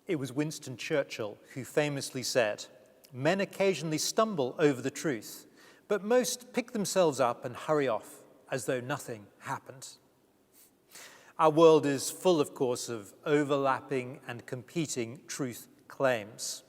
It was Winston Churchill who famously said, "Men occasionally stumble over the truth, but most pick themselves up and hurry off as though nothing happened." Our world is full, of course, of overlapping and competing truth claims.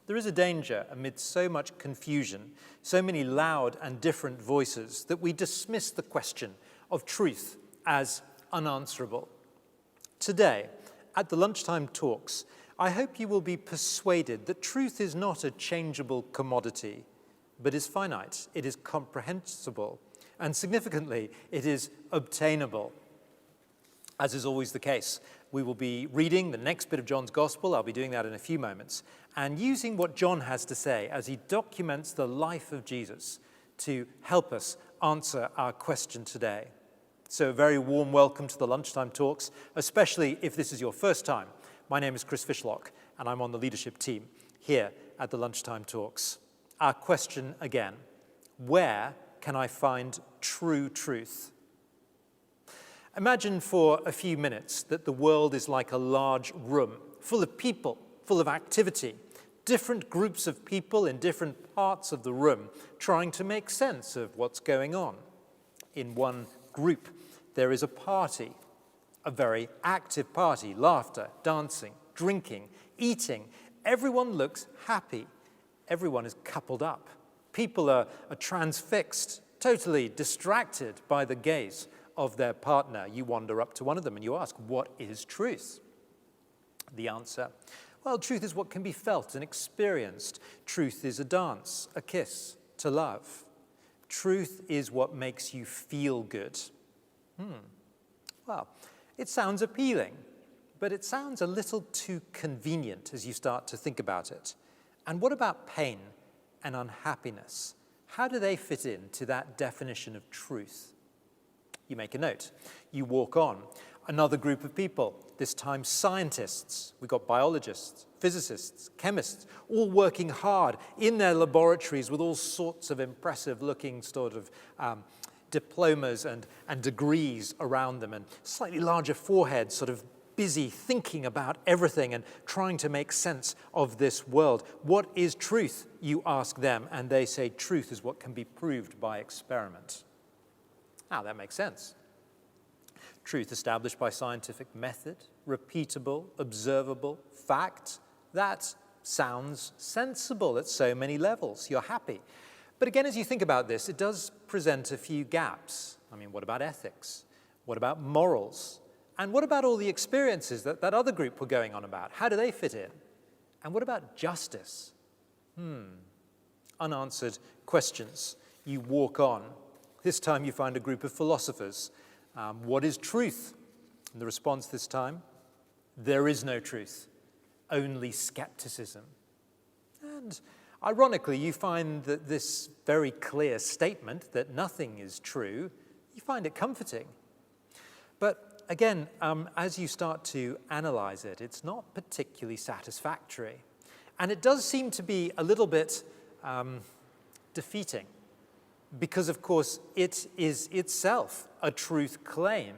There is a danger amid so much confusion, so many loud and different voices, that we dismiss the question of truth as unanswerable. Today, at the lunchtime talks, I hope you will be persuaded that truth is not a changeable commodity, but is finite, it is comprehensible, and significantly, it is obtainable. As is always the case, we will be reading the next bit of John's Gospel. I'll be doing that in a few moments, and using what John has to say as he documents the life of Jesus to help us answer our question today. So a very warm welcome to the Lunchtime Talks, especially if this is your first time. My name is Chris Fishlock, and I'm on the leadership team here at the Lunchtime Talks. Our question again, where can I find true truth? Imagine for a few minutes that the world is like a large room, full of people, full of activity, different groups of people in different parts of the room trying to make sense of what's going on. In one group, there is a party, a very active party, laughter, dancing, drinking, eating. Everyone looks happy. Everyone is coupled up. People are transfixed, totally distracted by the gaze of their partner. You wander up to one of them and you ask, what is truth? The answer, well, truth is what can be felt and experienced. Truth is a dance, a kiss, to love. Truth is what makes you feel good. Well, it sounds appealing, but it sounds a little too convenient as you start to think about it. And what about pain and unhappiness? How do they fit into that definition of truth? You make a note. You walk on. Another group of people, this time scientists. We've got biologists, physicists, chemists, all working hard in their laboratories with all sorts of impressive-looking sort of diplomas and degrees around them, and slightly larger foreheads, sort of busy thinking about everything and trying to make sense of this world. What is truth, you ask them, and they say truth is what can be proved by experiment. Now, that makes sense. Truth established by scientific method, repeatable, observable, fact. That sounds sensible at so many levels. You're happy. But again, as you think about this, it does present a few gaps. I mean, what about ethics? What about morals? And what about all the experiences that other group were going on about? How do they fit in? And what about justice? Unanswered questions. You walk on. This time you find a group of philosophers. What is truth? And the response this time, there is no truth, only skepticism. And ironically, you find that this very clear statement that nothing is true, you find it comforting. But again, as you start to analyze it, it's not particularly satisfactory. And it does seem to be a little bit defeating. Because, of course, it is itself a truth claim.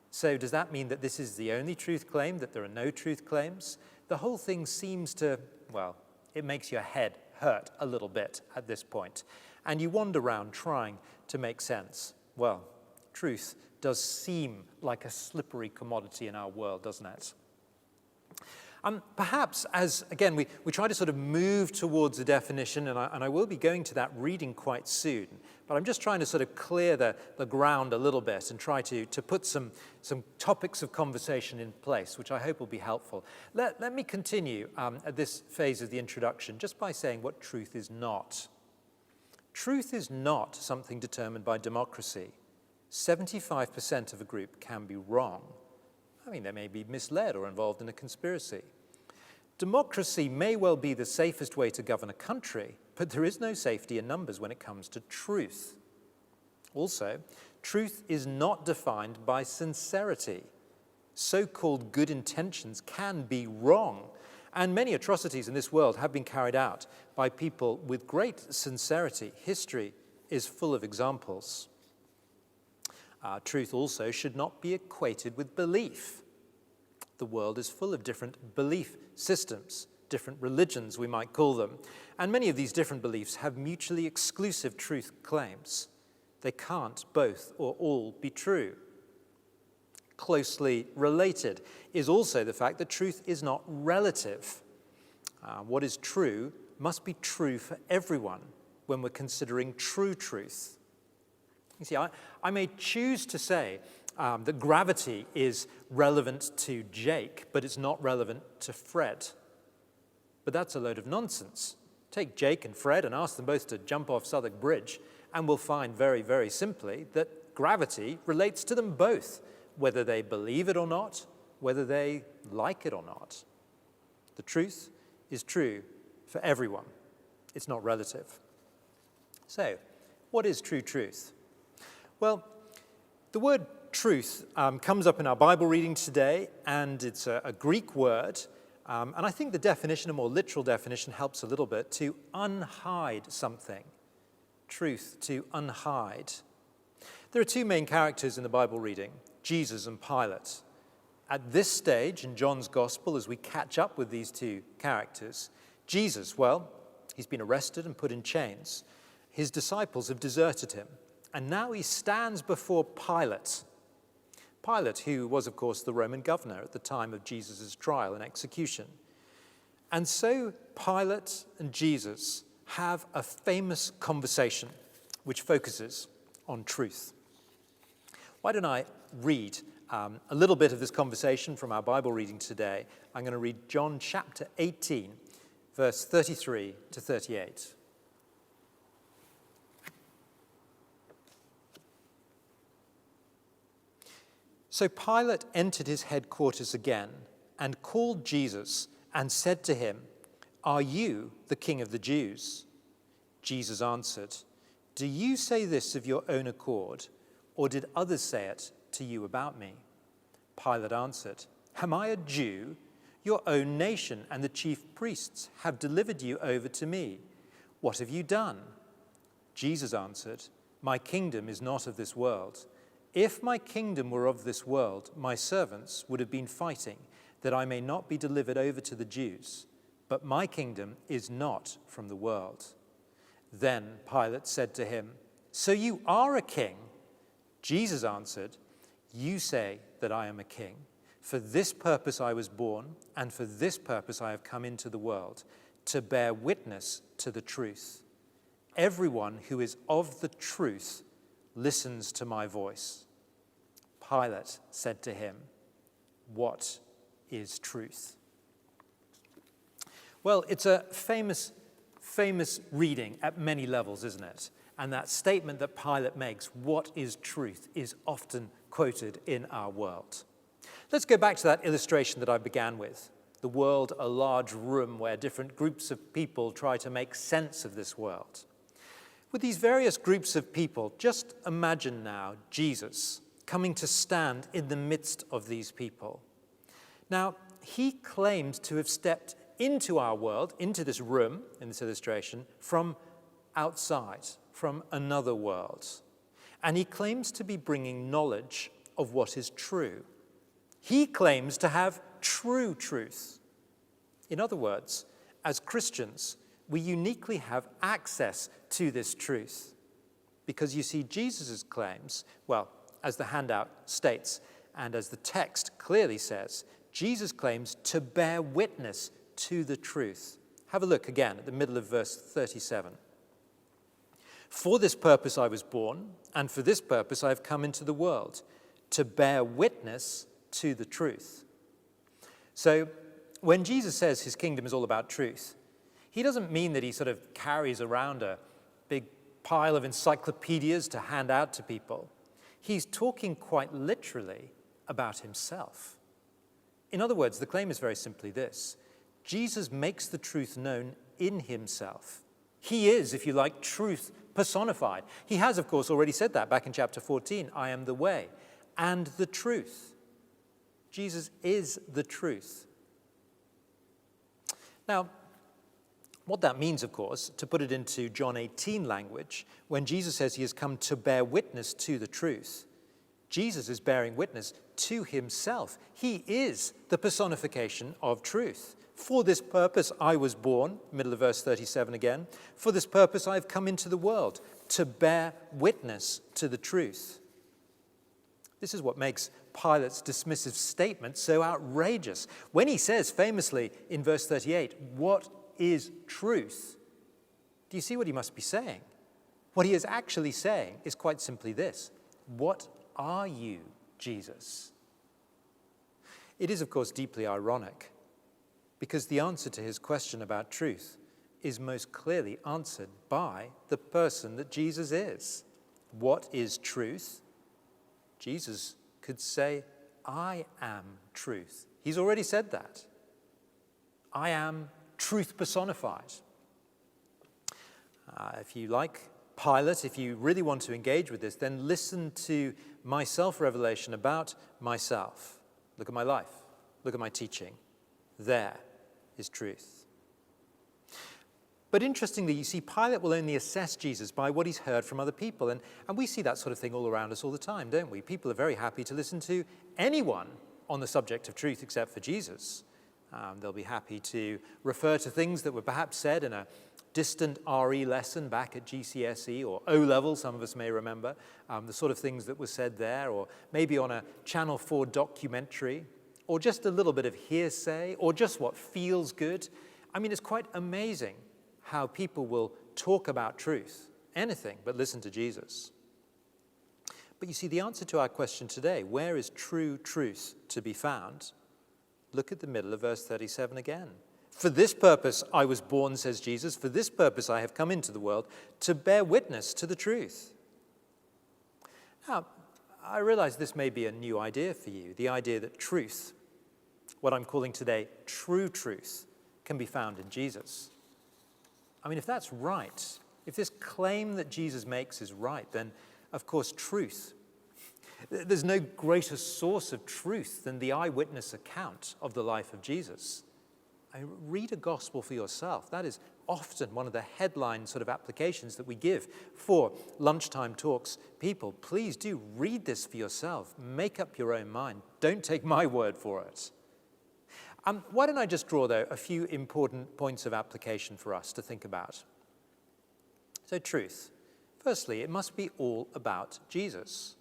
So does that mean that this is the only truth claim, that there are no truth claims? The whole thing seems to, well, it makes your head hurt a little bit at this point. And you wander around trying to make sense. Well, truth does seem like a slippery commodity in our world, doesn't it? Perhaps as, again, we try to sort of move towards a definition, and I will be going to that reading quite soon, but I'm just trying to sort of clear the ground a little bit and try to put some topics of conversation in place, which I hope will be helpful. Let me continue at this phase of the introduction just by saying what truth is not. Truth is not something determined by democracy. 75% of a group can be wrong. I mean, they may be misled or involved in a conspiracy. Democracy may well be the safest way to govern a country, but there is no safety in numbers when it comes to truth. Also, truth is not defined by sincerity. So-called good intentions can be wrong, and many atrocities in this world have been carried out by people with great sincerity. History is full of examples. Truth also should not be equated with belief. The world is full of different belief systems, different religions, we might call them. And many of these different beliefs have mutually exclusive truth claims. They can't both or all be true. Closely related is also the fact that truth is not relative. What is true must be true for everyone when we're considering true truth. You see, I may choose to say that gravity is relevant to Jake, but it's not relevant to Fred. But that's a load of nonsense. Take Jake and Fred and ask them both to jump off Southwark Bridge, and we'll find very, very simply that gravity relates to them both, whether they believe it or not, whether they like it or not. The truth is true for everyone. It's not relative. So, what is true truth? Well, the word truth comes up in our Bible reading today, and it's a Greek word. And I think the definition, a more literal definition, helps a little bit: to unhide something. Truth, to unhide. There are two main characters in the Bible reading, Jesus and Pilate. At this stage in John's Gospel, as we catch up with these two characters, Jesus, well, he's been arrested and put in chains. His disciples have deserted him, and now he stands before Pilate. Pilate, who was, of course, the Roman governor at the time of Jesus' trial and execution. And so Pilate and Jesus have a famous conversation which focuses on truth. Why don't I read a little bit of this conversation from our Bible reading today? I'm going to read John chapter 18, verse 33 to 38. So Pilate entered his headquarters again and called Jesus and said to him, "Are you the king of the Jews?" Jesus answered, "Do you say this of your own accord, or did others say it to you about me?" Pilate answered, "Am I a Jew? Your own nation and the chief priests have delivered you over to me. What have you done?" Jesus answered, "My kingdom is not of this world. If my kingdom were of this world, my servants would have been fighting that I may not be delivered over to the Jews. But my kingdom is not from the world." Then Pilate said to him, "So you are a king?" Jesus answered, "You say that I am a king. For this purpose I was born, and for this purpose I have come into the world, to bear witness to the truth. Everyone who is of the truth listens to my voice." Pilate said to him, "What is truth?" Well, it's a famous reading at many levels, isn't it? And that statement that Pilate makes, "What is truth?" is often quoted in our world. Let's go back to that illustration that I began with. The world, a large room where different groups of people try to make sense of this world. With these various groups of people, just imagine now Jesus coming to stand in the midst of these people. Now, he claims to have stepped into our world, into this room, in this illustration, from outside, from another world. And he claims to be bringing knowledge of what is true. He claims to have true truth. In other words, as Christians, we uniquely have access to this truth. Because you see, Jesus' claims, well, as the handout states, and as the text clearly says, Jesus claims to bear witness to the truth. Have a look again at the middle of verse 37. "For this purpose I was born, and for this purpose I have come into the world, to bear witness to the truth." So when Jesus says his kingdom is all about truth, he doesn't mean that he sort of carries around a big pile of encyclopedias to hand out to people. He's talking quite literally about himself. In other words, the claim is very simply this: Jesus makes the truth known in himself. He is, if you like, truth personified. He has, of course, already said that back in chapter 14, "I am the way and the truth." Jesus is the truth. Now, what that means, of course, to put it into John 18 language, when Jesus says he has come to bear witness to the truth, Jesus is bearing witness to himself. He is the personification of truth. For this purpose I was born, middle of verse 37 again. For this purpose I have come into the world, to bear witness to the truth. This is what makes Pilate's dismissive statement so outrageous. When he says famously in verse 38, "What is truth?" do you see what he must be saying? What he is actually saying is quite simply this: what are you, Jesus? It is, of course, deeply ironic, because the answer to his question about truth is most clearly answered by the person that Jesus is. What is truth? Jesus could say, "I am truth." He's already said that. I am truth personified. If you like Pilate, if you really want to engage with this, then listen to my self-revelation about myself. Look at my life. Look at my teaching. There is truth. But interestingly, you see, Pilate will only assess Jesus by what he's heard from other people. And we see that sort of thing all around us all the time, don't we? People are very happy to listen to anyone on the subject of truth except for Jesus. They'll be happy to refer to things that were perhaps said in a distant RE lesson back at GCSE or O-level, some of us may remember, the sort of things that were said there, or maybe on a Channel 4 documentary, or just a little bit of hearsay, or just what feels good. I mean, it's quite amazing how people will talk about truth, anything but listen to Jesus. But you see, the answer to our question today, where is true truth to be found? Look at the middle of verse 37 again. For this purpose I was born, says Jesus. For this purpose I have come into the world, to bear witness to the truth. Now, I realize this may be a new idea for you, the idea that truth, what I'm calling today true truth, can be found in Jesus. I mean, if that's right, if this claim that Jesus makes is right, then, of course, truth. There's no greater source of truth than the eyewitness account of the life of Jesus. I mean, read a gospel for yourself. That is often one of the headline sort of applications that we give for lunchtime talks. People, please do read this for yourself. Make up your own mind. Don't take my word for it. Why don't I just draw, though, a few important points of application for us to think about. So truth. Firstly, it must be all about Jesus.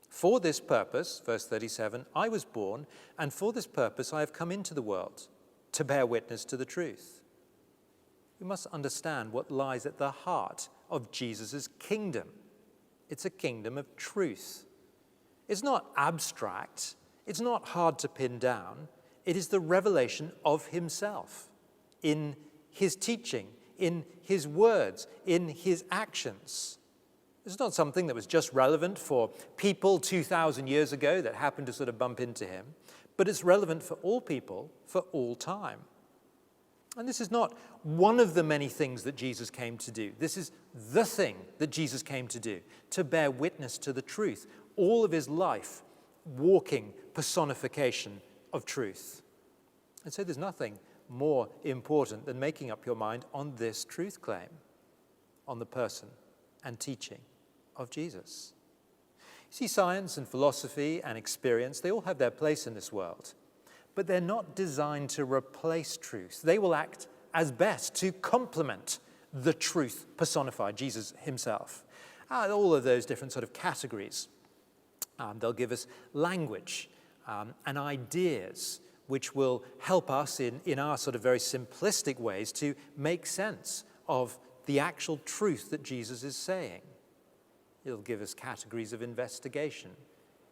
For this purpose, verse 37, I was born, and for this purpose I have come into the world, to bear witness to the truth. We must understand what lies at the heart of Jesus' kingdom. It's a kingdom of truth. It's not abstract. It's not hard to pin down. It is the revelation of himself in his teaching, in his words, in his actions. It's not something that was just relevant for people 2,000 years ago that happened to sort of bump into him, but it's relevant for all people for all time. And this is not one of the many things that Jesus came to do. This is the thing that Jesus came to do, to bear witness to the truth. All of his life, walking personification of truth. And so there's nothing more important than making up your mind on this truth claim, on the person and teaching of Jesus. You see, science and philosophy and experience, they all have their place in this world, but they're not designed to replace truth. They will act as best to complement the truth personified, Jesus himself. All of those different sort of categories. They'll give us language and ideas which will help us in our sort of very simplistic ways to make sense of the actual truth that Jesus is saying. It'll give us categories of investigation,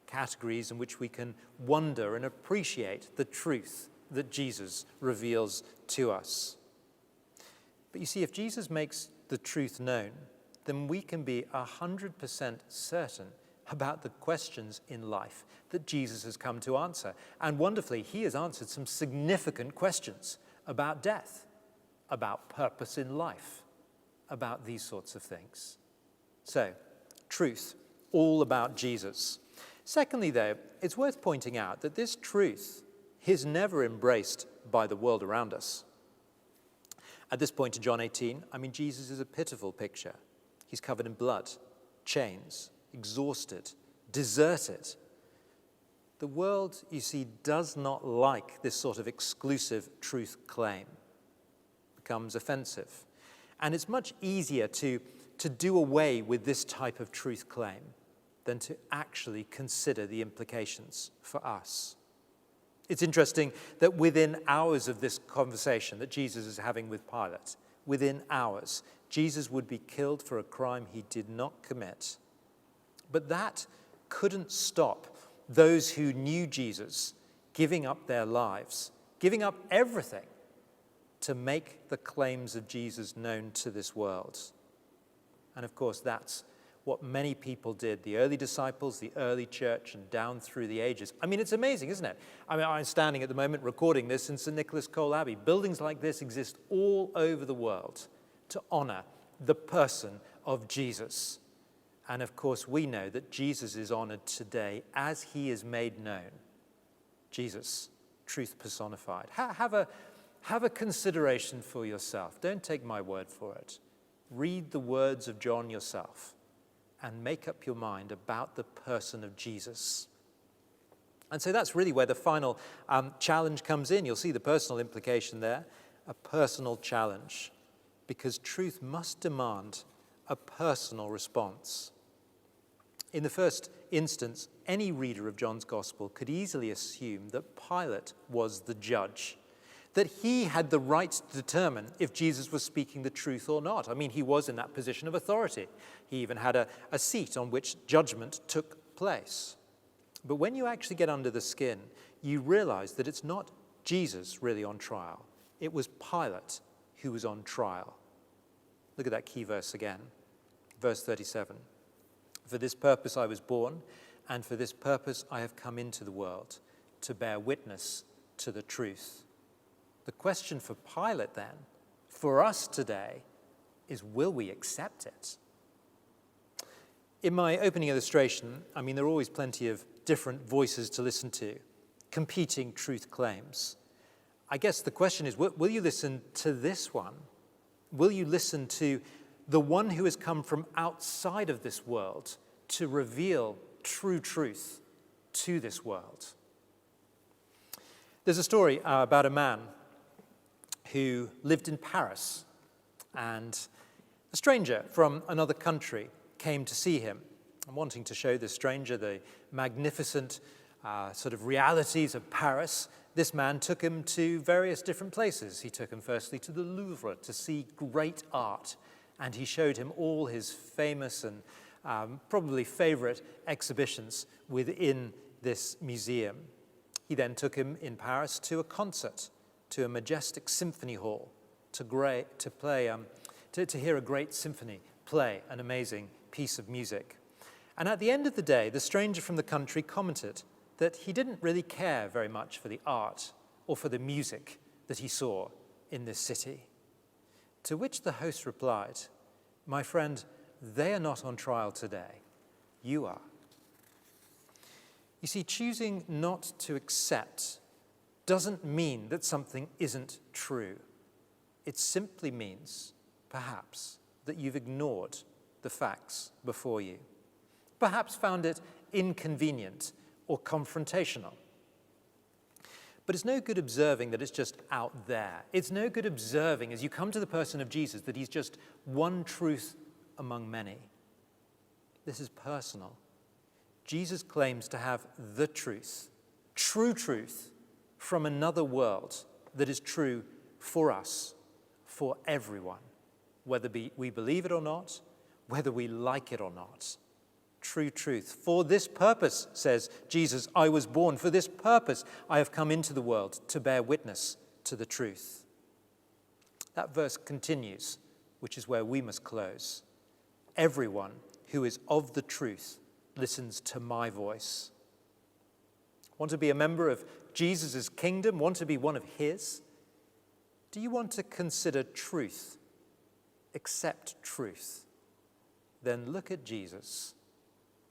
categories in which we can wonder and appreciate the truth that Jesus reveals to us. But you see, if Jesus makes the truth known, then we can be 100% certain about the questions in life that Jesus has come to answer. And wonderfully, he has answered some significant questions about death, about purpose in life, about these sorts of things. So, truth, all about Jesus. Secondly, though, it's worth pointing out that this truth is never embraced by the world around us. At this point in John 18, Jesus is a pitiful picture. He's covered in blood, chains, exhausted, desert it. The world, you see, does not like this sort of exclusive truth claim. It becomes offensive. And it's much easier to do away with this type of truth claim than to actually consider the implications for us. It's interesting that within hours of this conversation that Jesus is having with Pilate, within hours, Jesus would be killed for a crime he did not commit. But that couldn't stop those who knew Jesus giving up their lives, giving up everything to make the claims of Jesus known to this world. And of course, that's what many people did, the early disciples, the early church, and down through the ages. I mean, it's amazing, isn't it? I mean, I'm standing at the moment recording this in St. Nicholas Cole Abbey. Buildings like this exist all over the world to honor the person of Jesus. And of course, we know that Jesus is honored today as he is made known. Jesus, truth personified. Have a consideration for yourself. Don't take my word for it. Read the words of John yourself and make up your mind about the person of Jesus. And so that's really where the final challenge comes in. You'll see the personal implication there, a personal challenge, because truth must demand a personal response. In the first instance, any reader of John's Gospel could easily assume that Pilate was the judge, that he had the right to determine if Jesus was speaking the truth or not. I mean, he was in that position of authority. He even had a seat on which judgment took place. But when you actually get under the skin, you realize that it's not Jesus really on trial. It was Pilate who was on trial. Look at that key verse again, verse 37. For this purpose I was born, and for this purpose I have come into the world, to bear witness to the truth. The question for Pilate then, for us today, is will we accept it? In my opening illustration, I mean, there are always plenty of different voices to listen to, competing truth claims. I guess the question is, will you listen to this one? Will you listen to the one who has come from outside of this world to reveal true truth to this world? There's a story about a man who lived in Paris, and a stranger from another country came to see him. And wanting to show this stranger the magnificent sort of realities of Paris, this man took him to various different places. He took him firstly to the Louvre to see great art, and he showed him all his famous and probably favorite exhibitions within this museum. He then took him in Paris to a concert, to a majestic symphony hall, to hear a great symphony play an amazing piece of music. And at the end of the day, the stranger from the country commented that he didn't really care very much for the art or for the music that he saw in this city. To which the host replied, "My friend, they are not on trial today. You are." You see, choosing not to accept doesn't mean that something isn't true. It simply means, perhaps, that you've ignored the facts before you. Perhaps found it inconvenient or confrontational. But it's no good observing that it's just out there. It's no good observing as you come to the person of Jesus that he's just one truth among many. This is personal. Jesus claims to have the truth, true truth, from another world that is true for us, for everyone, whether we believe it or not, whether we like it or not. True truth. For this purpose, says Jesus, I was born. For this purpose, I have come into the world to bear witness to the truth. That verse continues, which is where we must close. Everyone who is of the truth listens to my voice. Want to be a member of Jesus' kingdom? Want to be one of his? Do you want to consider truth? Accept truth? Then look at Jesus.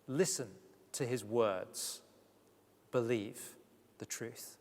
Listen to his words. Believe the truth.